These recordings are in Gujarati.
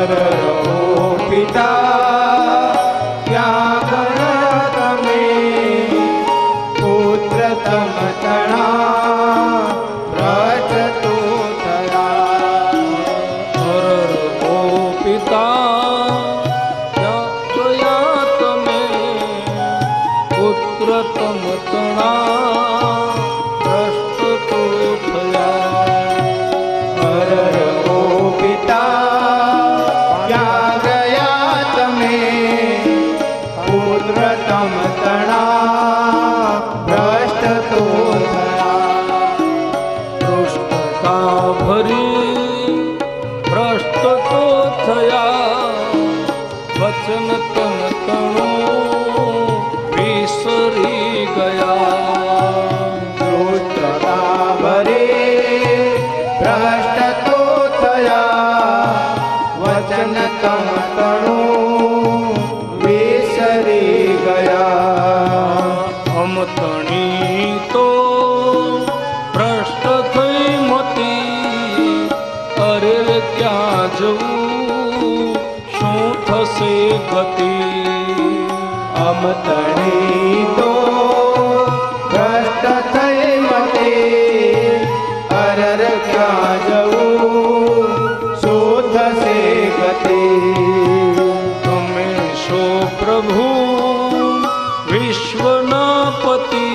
હર રહો પિતા ક્યાં ગયા તમે, પુત્ર તમ તણા ભ્રષ્ટ તો થયા. હર રહો પિતા ક્યાં ગયા તમે, પુત્ર તમ તણા ભ્રષ્ટ તો થયા. હર રહો પિતા ક્યાં ગયા તમે, પુત્ર તમ તણા ભ્રષ્ટ તો થયા. પૃષ્ઠતા ભરી ભ્રષ્ટ તો થયા, વચન તમ તણું વિસરી ગયા. દુષ્ટતા ભરે ભ્રષ્ટ તો થયા, વચન તમ તણું વિસરી ગયા. અમ તણી તો ભ્રષ્ટ થઈ મતી, અરે ક્યાં જવું શું થશે ગતિ. અમ તણી તો ભ્રષ્ટ થઈ મતે, અરર ક્યાં જવું શું થશે ગતિ. તમે શો પ્રભુ વિશ્વના પતિ,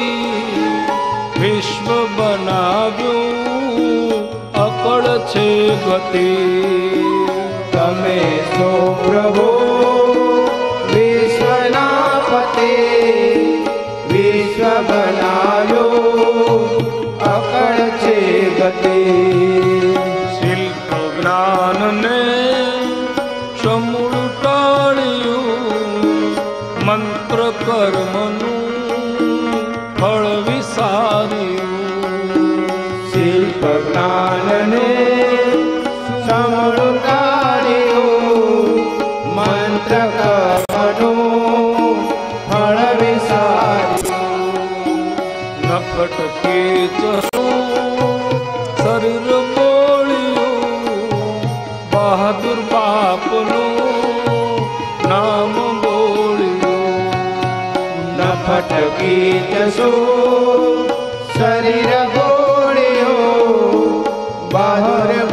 વિશ્વ બનાવ્યું અકળ છે ગતિ. તમે સો પ્રભુ વિશ્વના પતે, વિશ્વ બનાવ્યો અકળ છે ગતિ. શિલ્પ જ્ઞાનને સમૂળ ટાળ્યું, મંત્ર કર્મનું ફળ વિસાર્યું. શિલ્પ જ્ઞાનને સમૂળ ટાળ્યું, મંત્ર કર્મનું ફળ વિસાર્યું. નફટકે ચરું શરીર બોળ્યું, બહાદુર બાપનું નામ બોલ્યું. નફટકી જશો શરીર ગોળ્યો, બહાદુર